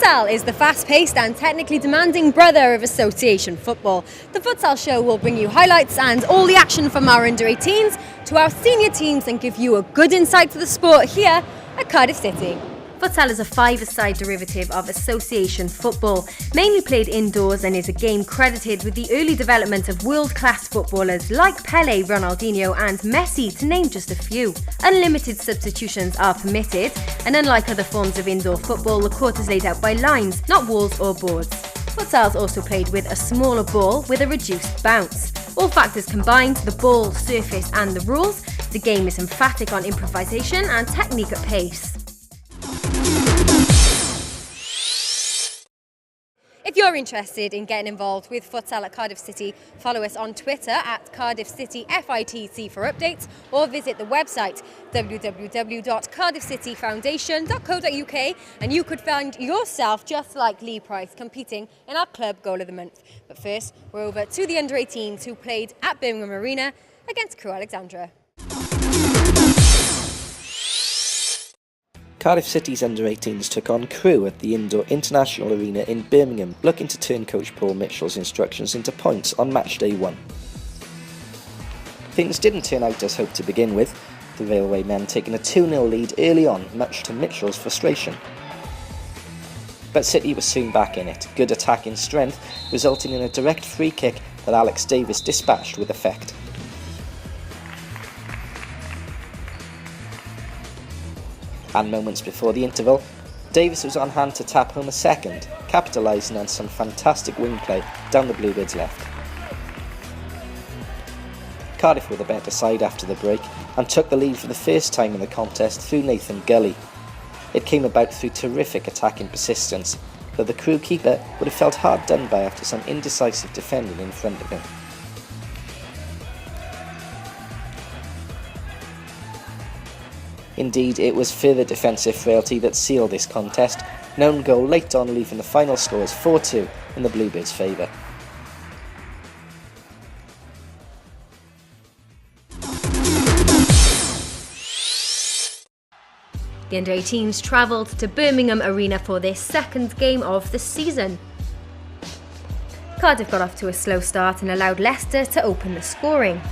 Futsal is the fast-paced and technically demanding brother of association football. The Futsal show will bring you highlights and all the action from our under-18s to our senior teams and give you a good insight to the sport here at Cardiff City. Futsal is a five-a-side derivative of association football, mainly played indoors, and is a game credited with the early development of world-class footballers like Pelé, Ronaldinho and Messi, to name just a few. Unlimited substitutions are permitted, and unlike other forms of indoor football, the court is laid out by lines, not walls or boards. Futsal is also played with a smaller ball with a reduced bounce. All factors combined, the ball, surface and the rules, the game is emphatic on improvisation and technique at pace. If you're interested in getting involved with Futsal at Cardiff City, follow us on Twitter at Cardiff City FITC for updates, or visit the website www.cardiffcityfoundation.co.uk and you could find yourself, just like Lee Price, competing in our Club Goal of the Month. But first, we're over to the under-18s who played at Birmingham Arena against Crewe Alexandra. Cardiff City's under-18s took on Crewe at the Indoor International Arena in Birmingham, looking to turn coach Paul Mitchell's instructions into points on match day 1. Things didn't turn out as hoped to begin with, the Railway men taking a 2-0 lead early on, much to Mitchell's frustration. But City was soon back in it, good attacking strength resulting in a direct free kick that Alex Davis dispatched with effect. And moments before the interval, Davis was on hand to tap home a second, capitalising on some fantastic wing play down the Bluebirds' left. Cardiff were the better side after the break and took the lead for the first time in the contest through Nathan Gully. It came about through terrific attacking persistence, though the Crewe keeper would have felt hard done by after some indecisive defending in front of him. Indeed, it was further defensive frailty that sealed this contest, an own goal late on leaving the final score as 4-2 in the Bluebirds' favour. The under-18s travelled to Birmingham Arena for their second game of the season. Cardiff got off to a slow start and allowed Leicester to open the scoring.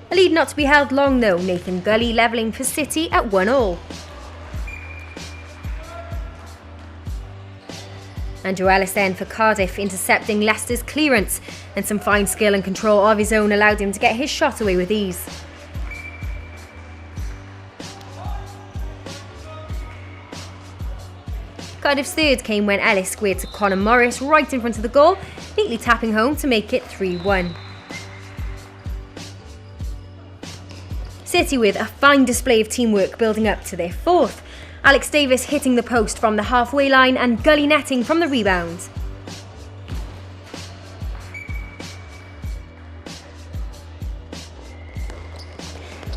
A lead not to be held long though, Nathan Gully levelling for City at 1-1. Andrew Ellis then for Cardiff, intercepting Leicester's clearance, and some fine skill and control of his own allowed him to get his shot away with ease. Cardiff's third came when Ellis squared to Conor Morris right in front of the goal, neatly tapping home to make it 3-1. City with a fine display of teamwork building up to their fourth. Alex Davis hitting the post from the halfway line and Gully netting from the rebound.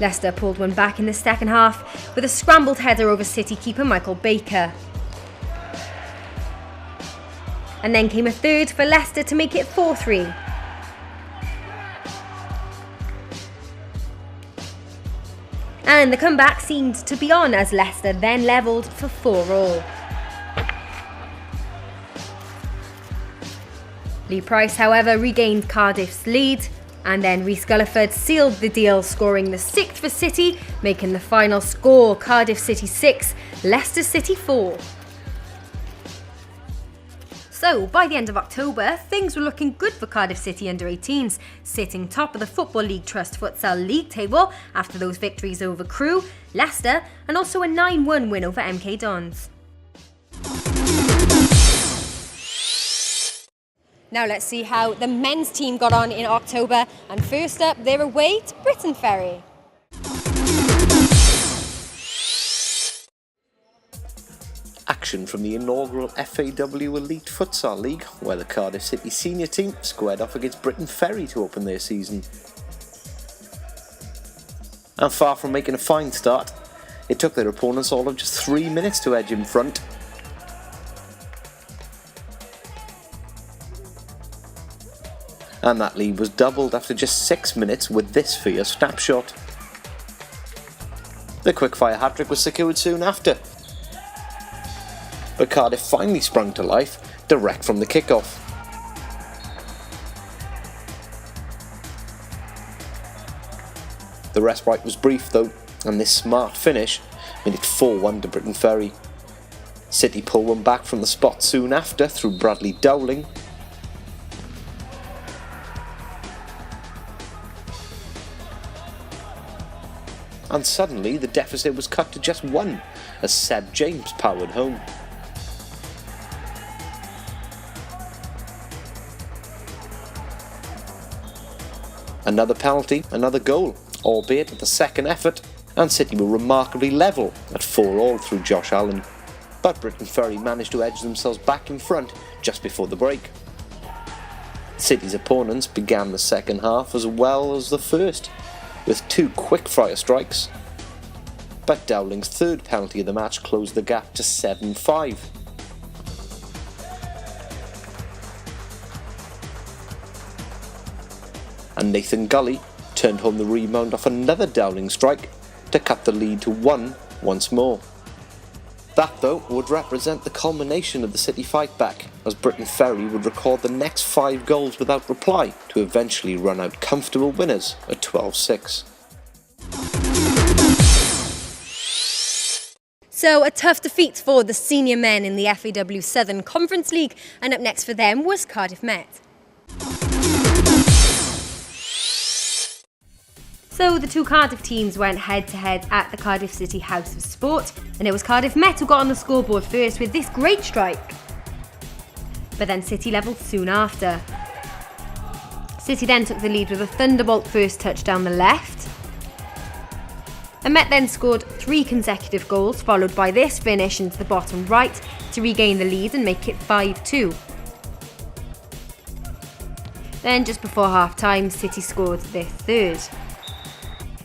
Leicester pulled one back in the second half with a scrambled header over City keeper Michael Baker. And then came a third for Leicester to make it 4-3. And the comeback seemed to be on as Leicester then levelled for 4-4. Lee Price, however, regained Cardiff's lead, and then Rhys Gulliford sealed the deal, scoring the 6th for City, making the final score Cardiff City 6, Leicester City 4. So, by the end of October, things were looking good for Cardiff City under-18s, sitting top of the Football League Trust Futsal League table after those victories over Crewe, Leicester and also a 9-1 win over MK Dons. Now let's see how the men's team got on in October, and first up, they're away to Britain Ferry. Action from the inaugural FAW Elite Futsal League, where the Cardiff City senior team squared off against Britain Ferry to open their season. And far from making a fine start, it took their opponents all of just 3 minutes to edge in front. And that lead was doubled after just 6 minutes with this fierce snapshot. The quickfire hat-trick was secured soon after. but Cardiff finally sprung to life direct from the kick-off. The respite was brief though, and this smart finish made it 4-1 to Britain Ferry. City pulled one back from the spot soon after through Bradley Dowling. And suddenly the deficit was cut to just 1 as Seb James powered home. Another penalty, another goal, albeit at the second effort, and City were remarkably level at 4-4 through Josh Allen. But Britain Ferry managed to edge themselves back in front just before the break. City's opponents began the second half as well as the first, with 2 quick-fire strikes. But Dowling's third penalty of the match closed the gap to 7-5. And Nathan Gully turned home the rebound off another Dowling strike to cut the lead to 1 once more. That though would represent the culmination of the City fight back, as Britain Ferry would record the next 5 goals without reply to eventually run out comfortable winners at 12-6. So a tough defeat for the senior men in the FAW Southern Conference League, and up next for them was Cardiff Met. So the 2 Cardiff teams went head-to-head at the Cardiff City House of Sport, and it was Cardiff Met who got on the scoreboard first with this great strike. But then City levelled soon after. City then took the lead with a thunderbolt first touch down the left. And Met then scored 3 consecutive goals, followed by this finish into the bottom right to regain the lead and make it 5-2. Then just before half-time, City scored their third.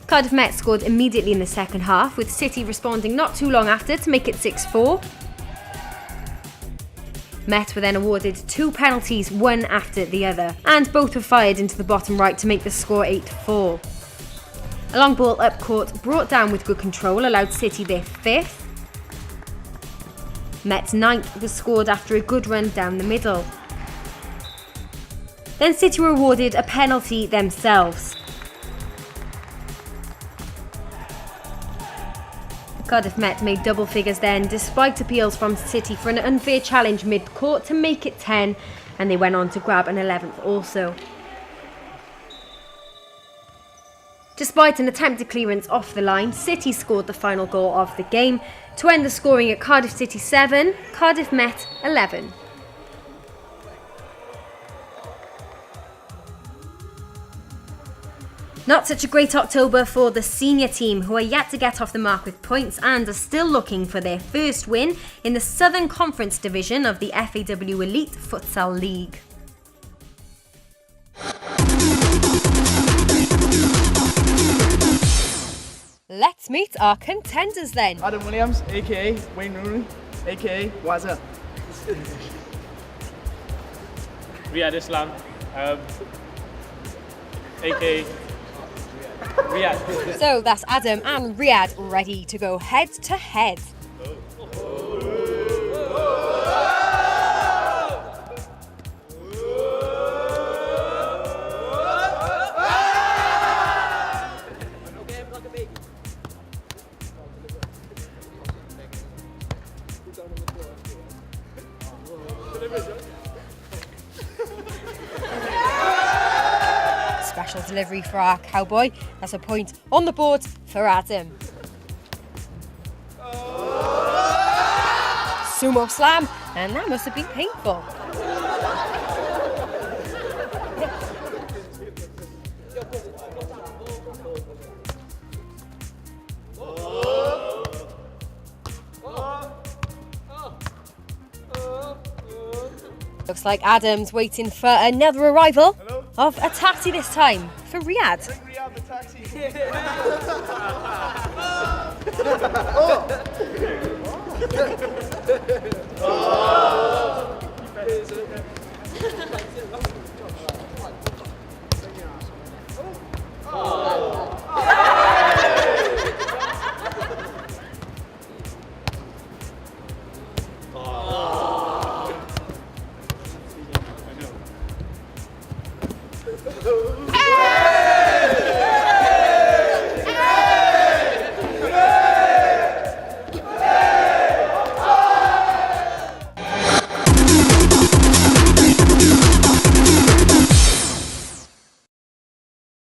Cardiff Met scored immediately in the second half, with City responding not too long after to make it 6-4. Met were then awarded 2 penalties, one after the other, and both were fired into the bottom right to make the score 8-4. A long ball up court, brought down with good control, allowed City their 5th. Met's 9th was scored after a good run down the middle. Then City were awarded a penalty themselves. Cardiff Met made double figures then, despite appeals from City for an unfair challenge mid-court to make it 10, and they went on to grab an 11th also. Despite an attempted clearance off the line, City scored the final goal of the game to end the scoring at Cardiff City 7, Cardiff Met 11. Not such a great October for the senior team, who are yet to get off the mark with points and are still looking for their first win in the Southern Conference division of the FAW Elite Futsal League. Let's meet our contenders then. Adam Williams, aka Wayne Rooney, aka Wazza. Riyad Islam, aka Riyad. So that's Adam and Riyad ready to go head to head. Special delivery for our cowboy. That's a point on the board for Adam. Sumo slam, and that must have been painful. Looks like Adam's waiting for another arrival of a taxi this time for Riyad. Bring Riyad the taxi. Oh,